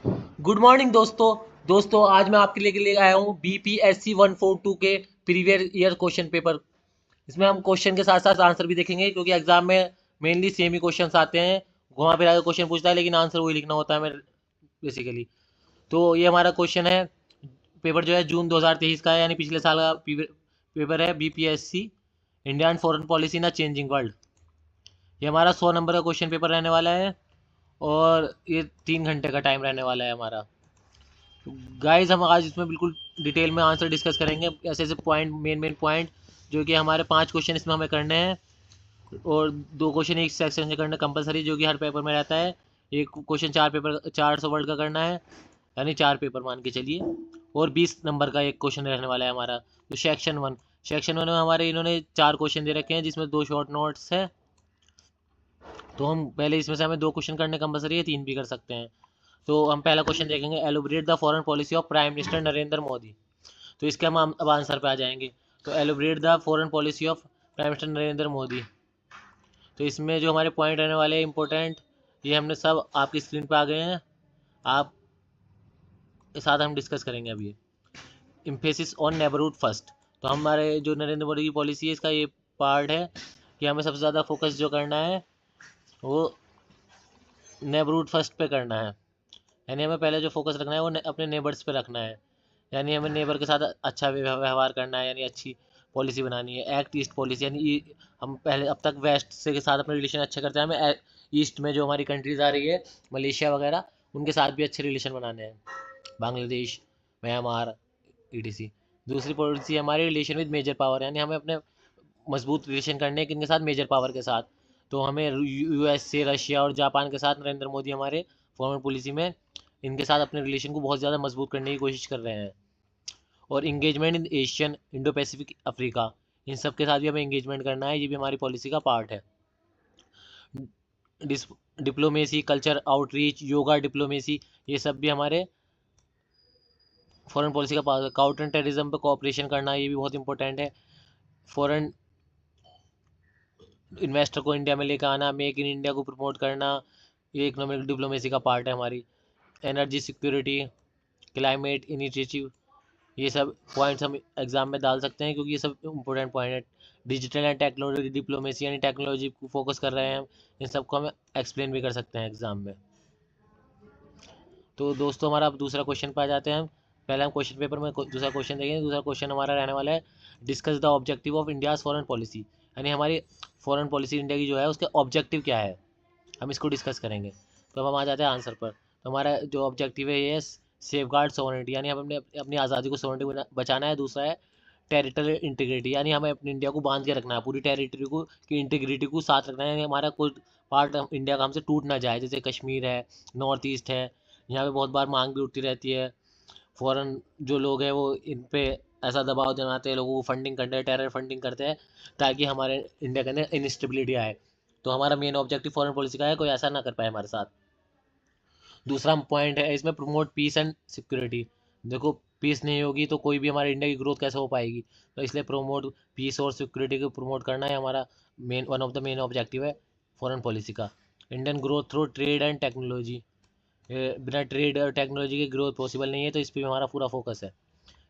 Good morning दोस्तों आज मैं आपके लिए आया हूँ BPSC 142 के प्रीवियस ईयर क्वेश्चन पेपर। इसमें हम क्वेश्चन के साथ साथ आंसर भी देखेंगे क्योंकि एग्जाम में मेनली सेम ही क्वेश्चंस आते हैं। घुमा फिरा के क्वेश्चन पूछता है लेकिन आंसर वही लिखना होता है हमें बेसिकली। तो ये हमारा क्वेश्चन है, पेपर जो है जून 2023 का है, यानी पिछले साल का पेपर है। BPSC India and foreign policy in a changing world. ये हमारा 100 नंबर का क्वेश्चन पेपर रहने वाला है और ये 3 घंटे का टाइम रहने वाला है हमारा। गाइस हम आज इसमें बिल्कुल डिटेल में आंसर डिस्कस करेंगे, ऐसे ऐसे पॉइंट, मेन पॉइंट जो कि हमारे 5 क्वेश्चन इसमें हमें करने हैं और 2 क्वेश्चन एक सेक्शन से करना कंपलसरी, जो कि हर पेपर में रहता है। एक क्वेश्चन 400 वर्ड का करना है, यानी 4 पेपर मान के चलिए। और 20 नंबर का एक क्वेश्चन रहने वाला है हमारा। तो सेक्शन वन में हमारे इन्होंने 4 क्वेश्चन दे रखे हैं जिसमें 2 शॉर्ट नोट्स है। तो हम पहले इसमें से हमें 2 क्वेश्चन करने कंपलसरी है, 3 भी कर सकते हैं। तो हम पहला क्वेश्चन देखेंगे, elaborate the foreign policy of prime minister Narendra Modi. तो इसके हम अब आंसर पे आ जाएंगे। तो elaborate the foreign policy of prime minister Narendra Modi. तो इसमें जो हमारे पॉइंट रहने वाले हैं इंपॉर्टेंट, ये हमने सब आपकी स्क्रीन पे आ गए हैं, आप के साथ हम डिस्कस करेंगे अभी। Emphasis on neighbourhood first. तो हमारे जो नरेंद्र मोदी की पॉलिसी है इसका ये पार्ट है कि हमें सबसे ज़्यादा फोकस जो करना है वो नेबरहुड फर्स्ट पे करना है। यानी हमें पहले जो फोकस रखना है वो अपने नेबर्स पे रखना है। यानी हमें नेबर के साथ अच्छा व्यवहार करना है, यानी अच्छी पॉलिसी बनानी है। एक्ट ईस्ट पॉलिसी, यानी हम पहले अब तक वेस्ट से के साथ अपने रिलेशन अच्छे करते हैं, हमें ईस्ट में जो हमारी कंट्रीज आ रही है, मलेशिया वगैरह, उनके साथ भी अच्छे रिलेशन बनाने हैं, बांग्लादेश, म्यांमार, ETC। दूसरी पॉलिसी हमारी रिलेशन विद मेजर पावर, यानी हमें अपने मजबूत रिलेशन करने हैं किनके साथ, मेजर पावर के साथ। तो हमें US से, रशिया और जापान के साथ नरेंद्र मोदी हमारे फॉरेन पॉलिसी में इनके साथ अपने रिलेशन को बहुत ज़्यादा मजबूत करने की कोशिश कर रहे हैं। और engagement in Asian, Indo Pacific, Africa, इन सब के साथ भी हमें इंगेजमेंट करना है, ये भी हमारी पॉलिसी का पार्ट है। Diplomacy, culture outreach, yoga diplomacy, ये सब भी हमारे फॉरेन पॉलिसी का पार्ट है। काउंटर टेररिज्म पे कोऑपरेशन करना, ये भी बहुत इंपॉर्टेंट है। फॉरेन इन्वेस्टर को इंडिया में लेकर आना, मेक इन इंडिया को प्रमोट करना, ये इकोनॉमिक डिप्लोमेसी का पार्ट है हमारी। एनर्जी सिक्योरिटी, क्लाइमेट इनिशिएटिव, ये सब पॉइंट्स हम एग्जाम में डाल सकते हैं क्योंकि ये सब इंपॉर्टेंट पॉइंट है। डिजिटल एंड टेक्नोलॉजी डिप्लोमेसी, यानी टेक्नोलॉजी को फोकस कर रहे हैं हम, इन सबको हम एक्सप्लेन भी कर सकते हैं एग्जाम में। तो दोस्तों हमारा अब दूसरा क्वेश्चन पर आ जाते हैं हम। पहले हम क्वेश्चन पेपर में दूसरा क्वेश्चन देखेंगे। दूसरा क्वेश्चन हमारा रहने वाला है, discuss the objective of India's foreign policy, यानी हमारी फॉरेन पॉलिसी इंडिया की जो है उसके ऑब्जेक्टिव क्या है, हम इसको डिस्कस करेंगे। तो अब हम आ जाते हैं आंसर पर। तो हमारा जो ऑब्जेक्टिव है ये है सेफ गार्ड सोवरेनिटी, यानी हमें अपने अपनी आज़ादी को, सोवरेनिटी बचाना है। दूसरा है टेरिटोरियल इंटीग्रिटी, यानी हमें अपनी इंडिया को बांध के रखना है, पूरी टेरिटरी को की इंटीग्रिटी को साथ रखना है, यानी हमारा कोई पार्ट इंडिया का हमसे टूट ना जाए। जैसे कश्मीर है, नॉर्थ ईस्ट है, यहाँ पे बहुत बार मांग भी उठती रहती है। फॉरेन जो लोग हैं वो इन पे ऐसा दबाव बनाते हैं, लोगों को फंडिंग करते हैं, टेरर फंडिंग करते हैं ताकि हमारे इंडिया के अंदर इनस्टेबिलिटी आए। तो हमारा मेन ऑब्जेक्टिव फॉरेन पॉलिसी का है कोई ऐसा ना कर पाए हमारे साथ। दूसरा पॉइंट है इसमें, प्रमोट पीस एंड सिक्योरिटी। देखो, पीस नहीं होगी तो कोई भी हमारे इंडिया की ग्रोथ कैसे हो पाएगी। तो इसलिए प्रमोट पीस और सिक्योरिटी को प्रमोट करना है हमारा main, one of the main objective है फॉरेन पॉलिसी का। Indian growth through trade and technology, बिना ट्रेड और टेक्नोलॉजी की ग्रोथ पॉसिबल नहीं है, तो इस पर भी हमारा पूरा फोकस है,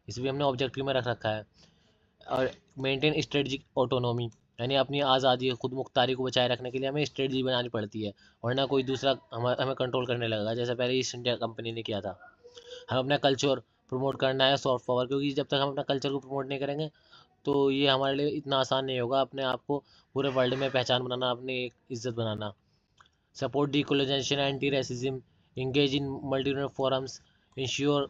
इस भी हमने ऑब्जेक्टिव में रख रखा है। और मेंटेन स्ट्रेटजिक ऑटोनॉमी, यानी अपनी आज़ादी, खुद मुख्तारी को बचाए रखने के लिए हमें स्ट्रेटजी बनानी पड़ती है, वरना कोई दूसरा हमें कंट्रोल करने लगेगा, जैसे पहले ईस्ट इंडिया कंपनी ने किया था। हमें अपना कल्चर प्रमोट करना है, सॉफ्ट पावर, क्योंकि जब तक हम अपना कल्चर को प्रमोट नहीं करेंगे तो ये हमारे लिए इतना आसान नहीं होगा अपने आप को पूरे वर्ल्ड में पहचान बनाना, अपनी एक इज्जत बनाना। Support decolonisation, anti racism, engage in multinational forums, ensure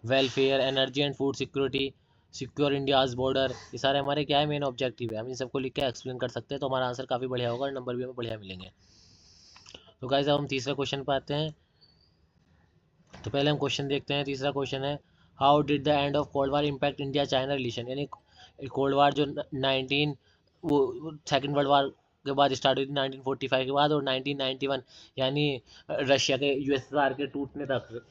welfare, energy and food security, secure India's border, ये सारे हमारे क्या है, मेन ऑब्जेक्टिव है। हम इन सबको लिख के एक्सप्लेन कर सकते हैं, तो हमारा आंसर काफ़ी बढ़िया होगा और नंबर भी हमें बढ़िया मिलेंगे। तो गाइस अब हम तीसरे क्वेश्चन पर आते हैं। तो पहले हम क्वेश्चन देखते हैं। तीसरा क्वेश्चन है, how did the end of cold war impact India China relation, यानी कोल्ड वार जो 19 वो सेकेंड वर्ल्ड वार के बाद स्टार्ट हुई थी 1945 के बाद, और 1991 यानी रशिया के USSR के टूटने तक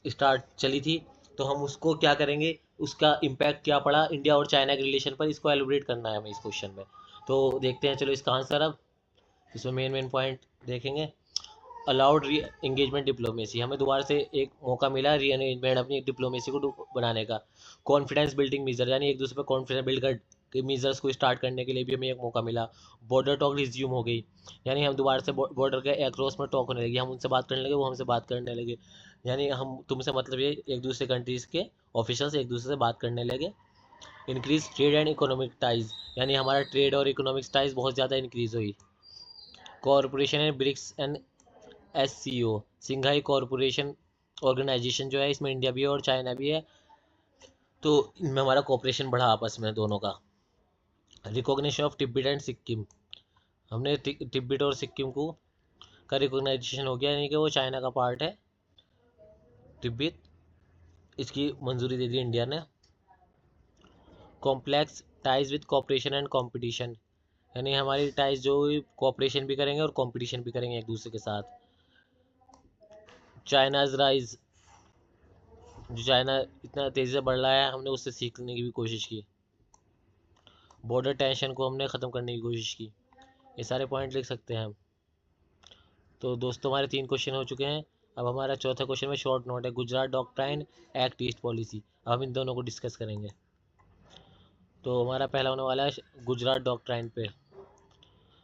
स्टार्ट चली थी। तो हम उसको क्या करेंगे, उसका इम्पैक्ट क्या पड़ा इंडिया और चाइना के रिलेशन पर, इसको एलिब्रेट करना है हमें इस क्वेश्चन में। तो देखते हैं चलो इसका आंसर अब। इसमें मेन पॉइंट देखेंगे। अलाउड री एंगेजमेंट डिप्लोमेसी, हमें दोबारा से एक मौका मिला री एंगेजमेंट अपनी डिप्लोमेसी को बनाने का। कॉन्फिडेंस बिल्डिंग मीजर, यानी एक दूसरे पर कॉन्फिडेंस बिल्ड कर के मीजर्स को स्टार्ट करने के लिए भी हमें एक मौका मिला। बॉर्डर टॉक रिज्यूम हो गई, यानी हम दोबारा से बॉर्डर के अक्रॉस में टॉक होने लगी, हम उनसे बात करने लगे, वो हमसे बात करने लगे, यानी हम तुमसे मतलब ये एक दूसरे कंट्रीज़ के ऑफिशियल्स एक दूसरे से बात करने लगे। Increase trade and economic ties, यानी हमारा ट्रेड और इकोनॉमिक टाइज बहुत ज़्यादा इंक्रीज हुई। Corporation and BRICS and SCO, Shanghai corporation organisation जो है, इसमें इंडिया भी है और चाइना भी है, तो इनमें हमारा कॉपरेशन बढ़ा आपस में दोनों का। Recognition of Tibet and Sikkim, हमने तिब्बत और सिक्किम को का रिकॉग्नाइजेशन हो गया, यानी कि वो चाइना का पार्ट है तिब्बत, इसकी मंजूरी दे दी इंडिया ने। Complex ties with cooperation and competition, यानी हमारी टाइज जो कॉपरेशन भी करेंगे और कंपटीशन भी करेंगे एक दूसरे के साथ। चाइनाज राइज, जो चाइना इतना तेज़ी से बढ़ रहा है, हमने उससे सीखने की भी कोशिश की। बॉर्डर टेंशन को हमने ख़त्म करने की कोशिश की। ये सारे पॉइंट लिख सकते हैं हम। तो दोस्तों हमारे 3 क्वेश्चन हो चुके हैं। अब हमारा चौथा क्वेश्चन में शॉर्ट नोट है, Gujarat doctrine act east policy. अब हम इन दोनों को डिस्कस करेंगे। तो हमारा पहला होने वाला है गुजरात डॉक्ट्राइन पे।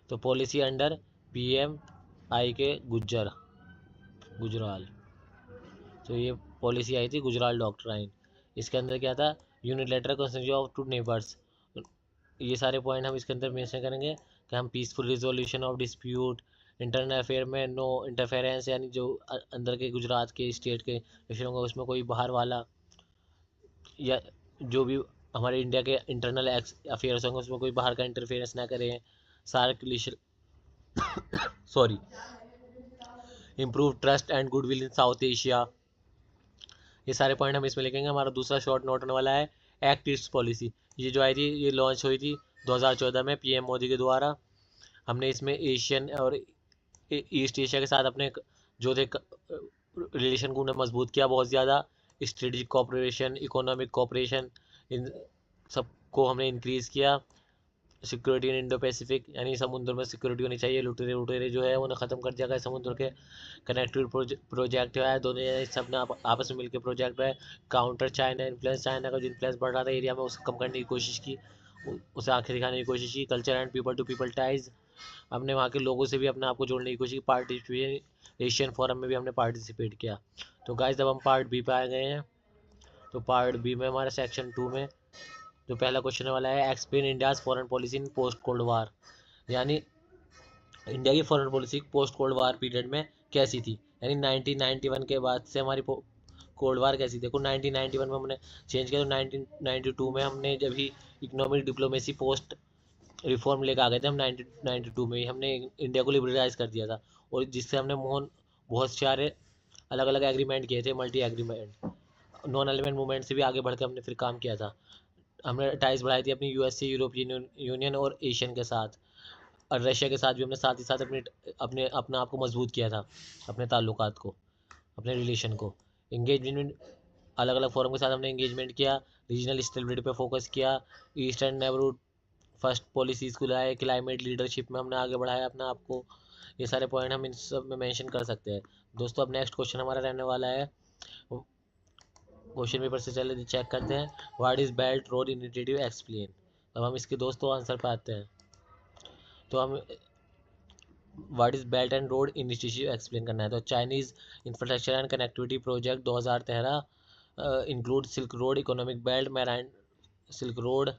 तो पॉलिसी अंडर PMI के गुजराल, तो ये पॉलिसी आई थी गुजरात डॉक्ट्राइन। इसके अंदर क्या था, unilateral consent of two neighbours. ये सारे पॉइंट हम इसके अंदर मेंशन करेंगे कि हम peaceful resolution of dispute, internal affair में नो इंटरफेरेंस, यानी जो अंदर के गुजरात के स्टेट के इशू होंगे उसमें कोई बाहर वाला या जो भी हमारे इंडिया के इंटरनल अफेयर्स होंगे उसमें कोई बाहर का इंटरफेरेंस ना करें। SAARC sorry, improve trust and goodwill in South Asia. ये सारे पॉइंट हम इसमें लिखेंगे। हमारा दूसरा शॉर्ट नोट होने वाला है एक्ट ईस्ट पॉलिसी। ये जो आई थी, ये लॉन्च हुई थी 2014 में PM मोदी के द्वारा। हमने इसमें एशियन और ईस्ट एशिया के साथ अपने जो थे रिलेशन को उन्हें मजबूत किया बहुत ज़्यादा। स्ट्रेटेजिक कोऑपरेशन, इकोनॉमिक कोऑपरेशन, इन सबको हमने इंक्रीज़ किया। सिक्योरिटी इन इंडो पैसिफिक, यानी समुद्र में सिक्योरिटी होनी चाहिए, लुटेरे उटेरे जो है उन्हें ख़त्म कर दिया गया। समुद्र के कनेक्टिविटी प्रोजेक्ट है, दोनों सब ने आपस में मिलकर प्रोजेक्ट है। काउंटर चाइना इन्फ्लुएंस, चाइना का जो इन्फ्लुएंस बढ़ रहा था एरिया में उसे कम करने की कोशिश की, उसे आंखें दिखाने की कोशिश की। Culture and people to people ties, हमने वहाँ के लोगों से भी अपने आप को जोड़ने की कोशिश की। पार्टिसिपेशन एशियन फोरम में भी हमने पार्टिसिपेट किया। तो गाइस जब हम पार्ट बी पे आ गए हैं, तो पार्ट बी में हमारे सेक्शन 2 में जो पहला क्वेश्चन वाला है, explain India's foreign policy in post cold वार, यानी इंडिया की फॉरेन पॉलिसी पोस्ट कोल्ड वार पीरियड में कैसी थी, यानी 1991 के बाद से हमारी कोल्ड वार कैसी। देखो 1991 में हमने चेंज किया, तो 1992 में हमने जब ही इकोनॉमिक डिप्लोमेसी पोस्ट रिफॉर्म लेकर आ गए थे हम 1992 में ही हमने इंडिया को लिबरलाइज कर दिया था, और जिससे हमने बहुत सारे अलग अलग एग्रीमेंट किए थे, multi agreement. Non element movement से भी आगे बढ़ के हमने फिर काम किया था। हमने टाइज बढ़ाई थी अपनी USA, यूरोपियन यूनियन और एशियन के साथ, और रशिया के साथ भी हमने साथ ही साथ अपने अपने अपने आप को मजबूत किया था, अपने ताल्लुकात को, अपने रिलेशन को। इंगेजमेंट, अलग अलग फोरम के साथ हमने इंगेजमेंट किया। रीजनल स्टेबिलिटी पे फोकस किया। ईस्टर्न नेबरहुड फर्स्ट पॉलिसीज़ को लाए। क्लाइमेट लीडरशिप में हमने आगे बढ़ाया अपने आप को। ये सारे पॉइंट हम इन सब में मेंशन कर सकते हैं। दोस्तों अब नेक्स्ट क्वेश्चन हमारा रहने वाला है, क्वेश्चन पेपर से चले चेक करते हैं, what is belt road initiative explain. अब हम इसके दोस्तों आंसर पे आते हैं। तो हम what is belt and road initiative explain करना है। तो Chinese infrastructure and connectivity project 2013 include silk road, economic belt, marine silk road.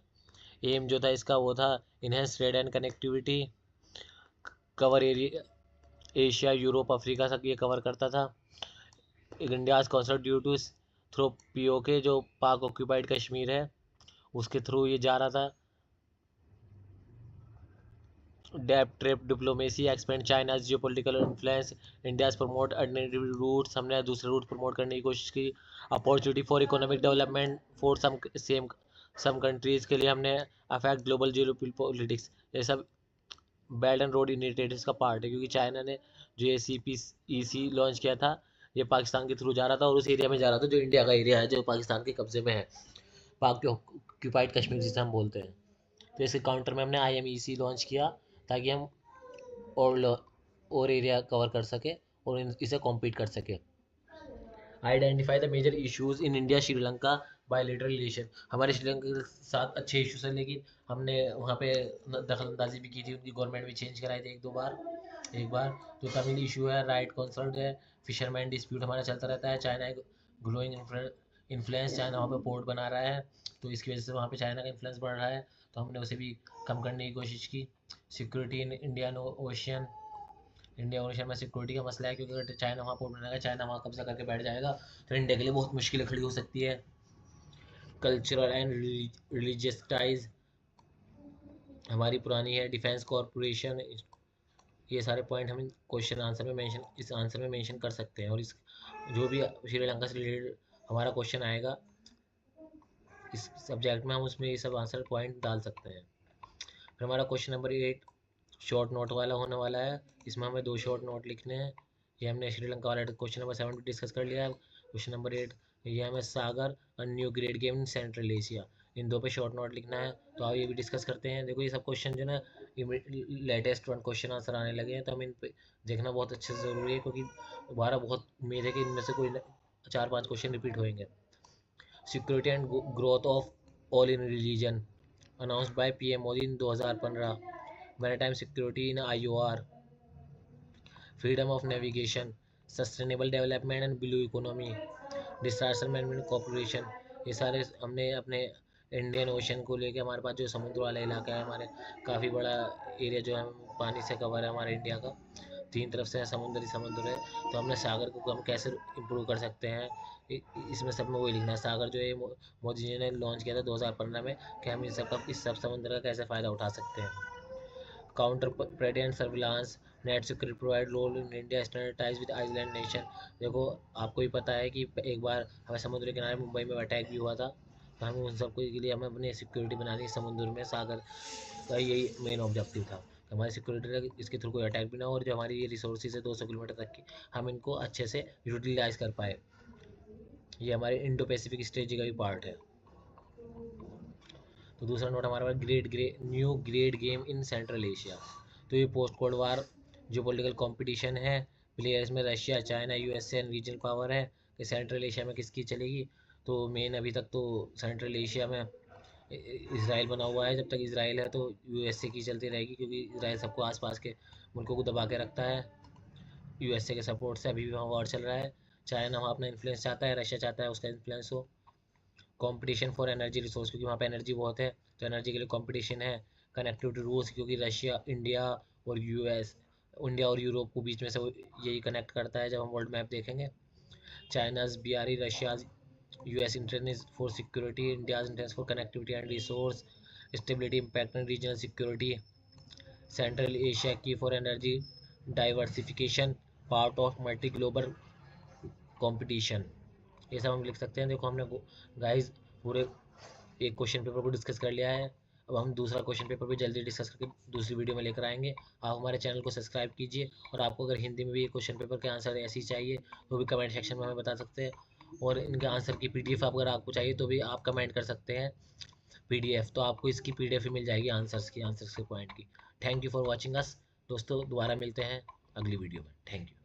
Aim जो था इसका वो था enhance trade and connectivity, cover area Asia, Europe, Africa तक ये कवर करता था। India's concern due to through POK, जो पाक ऑक्यूपाइड कश्मीर है उसके थ्रू ये जा रहा था। Debt trap diplomacy, expand China's geopolitical influence, India's promote alternative routes, हमने दूसरे रूट प्रमोट करने की कोशिश की। Opportunity for economic development for some countries के लिए हमने अफेक्ट ग्लोबल जियो पॉलिटिक्स। ये सब बेल्ट एंड रोड इनिशिएटिव्स का पार्ट है, क्योंकि चाइना ने जो ACPEC लॉन्च किया था, ये पाकिस्तान के थ्रू जा रहा था और उस एरिया में जा रहा था जो इंडिया का एरिया है, जो पाकिस्तान के कब्जे में है, पाक ऑक्यूपाइड कश्मीर जिसे हम बोलते हैं। तो इसके काउंटर में हमने IMEC लॉन्च किया ताकि हम और एरिया कवर कर सके और इसे कॉम्पीट कर सके। Identify the major issues in India Sri Lanka bilateral relation. हमारे श्रीलंका के साथ अच्छे इश्यूज हैं, लेकिन हमने वहाँ पे दखल अंदाजी भी की थी, उनकी गवर्नमेंट भी चेंज कराई थी एक बार। तो तमिल इशू है, राइट कंसर्न है, फिशरमैन डिस्प्यूट हमारा चलता रहता है, चाइना ग्रोइंग इन्फ्लुएंस, चाइना वहाँ पे पोर्ट बना रहा है, तो इसकी वजह से वहाँ पे चाइना का इन्फ्लुएंस बढ़ रहा है, तो हमने उसे भी कम करने की कोशिश की। Security in Indian ocean, India ocean में सिक्योरिटी का मसला है, क्योंकि अगर चाइना वहाँ पोर्ट बनाएगा, चाइना वहाँ कब्जा करके बैठ जाएगा, तो इंडिया के लिए बहुत मुश्किलें खड़ी हो सकती है। कल्चरल एंड रिलीजियस टाइज हमारी पुरानी है, डिफेंस कॉरपोरेशन, ये सारे पॉइंट हम क्वेश्चन आंसर में मेंशन, इस आंसर में मेंशन कर सकते हैं। और इस जो भी श्रीलंका से रिलेटेड हमारा क्वेश्चन आएगा इस सब्जेक्ट में, हम उसमें ये सब आंसर पॉइंट डाल सकते हैं। फिर हमारा क्वेश्चन नंबर 8 शॉर्ट नोट वाला होने वाला है, इसमें हमें 2 शॉर्ट नोट लिखने हैं। ये हमने श्रीलंका वाला क्वेश्चन नंबर 7 डिस्कस कर लिया है। क्वेश्चन नंबर 8 ये हमें सागर और new great game in Central Asia, in 2 पे शॉर्ट नोट लिखना है। तो आप ये भी डिस्कस करते हैं। देखो ये सब क्वेश्चन जो ना लेटेस्ट क्वेश्चन आंसर आने लगे हैं, तो हमें इन पे देखना बहुत अच्छे से ज़रूरी है, क्योंकि दोबारा बहुत उम्मीद है कि इनमें से कोई 4-5 क्वेश्चन रिपीट होंगे। Security and growth of all in religion announced by PM Modi in 2015, maritime security in IOR, freedom of navigation, sustainable development and blue economy, disaster management corporation. ये सारे हमने अपने इंडियन ओशन को लेके, हमारे पास जो समुद्र वाला इलाका है, हमारे काफ़ी बड़ा एरिया जो है पानी से कवर है हमारे इंडिया का, 3 तरफ से समुद्र है, तो हमने सागर को हम कैसे इम्प्रूव कर सकते हैं, इसमें सब में वही लिखना है। सागर जो है मोदी जी ने लॉन्च किया था 2015 में, कि हम इस सब समुद्र का कैसे फ़ायदा उठा सकते हैं। काउंटर प्रेडेंट surveillance net security provide role in India standardise with island nation. देखो आपको ही पता है कि एक बार हमें समुद्र किनारे मुंबई में अटैक भी हुआ था, तो हमें उन सबको के लिए हमें अपनी सिक्योरिटी बनानी, समुद्र में सागर का यही मेन ऑब्जेक्टिव था, हमारी सिक्योरिटी इसके थ्रू कोई अटैक भी ना हो, और जो हमारी ये रिसोर्सेज है 200 किलोमीटर तक की, हम इनको अच्छे से यूटिलाइज कर पाए। ये हमारे इंडो पैसिफिक स्ट्रेटजी का भी पार्ट है। तो दूसरा नोट हमारे पास new great game in Central Asia. तो ये पोस्ट कोल्ड वार जो पॉलिटिकल कंपटीशन है, प्लेयर्स में Russia, China, USA and regional power है, कि सेंट्रल एशिया में किसकी चलेगी। तो मेन अभी तक तो सेंट्रल एशिया में इसराइल बना हुआ है। जब तक इसराइल है तो यूएसए की चलती रहेगी, क्योंकि इसराइल सबको आसपास के मुल्कों को दबा के रखता है, यूएसए के सपोर्ट से अभी भी वहाँ वॉर चल रहा है। चाइना वहाँ अपना इन्फ्लुएंस चाहता है, रशिया चाहता है उसका इन्फ्लुएंस हो। कंपटीशन फॉर एनर्जी रिसोर्स, क्योंकि वहाँ पे एनर्जी बहुत है, तो एनर्जी के लिए कंपटीशन है। कनेक्टिविटी रूल्स, क्योंकि रशिया इंडिया और यूरोप को बीच में से यही कनेक्ट करता है जब हम वर्ल्ड मैप देखेंगे। China's BRE, Russia's US interest for security, India's interest for connectivity and resource stability, impact and regional security. Central Asia की for energy diversification, part of multi global competition. ये सब हम लिख सकते हैं। देखो हमने गाइस पूरे एक क्वेश्चन पेपर को डिस्कस कर लिया है। अब हम दूसरा क्वेश्चन पेपर भी जल्दी डिस्कस करके दूसरी वीडियो में लेकर आएंगे। आप हमारे चैनल को सब्सक्राइब कीजिए, और आपको अगर हिंदी में भी ये क्वेश्चन पेपर के आंसर ऐसे ही चाहिए तो भी कमेंट सेक्शन में हमें बता सकते हैं, और इनके आंसर की पीडीएफ अगर आपको चाहिए तो भी आप कमेंट कर सकते हैं पीडीएफ, तो आपको इसकी पीडीएफ ही मिल जाएगी आंसर्स के पॉइंट की। Thank you for watching us दोस्तों, दोबारा मिलते हैं अगली वीडियो में। Thank you.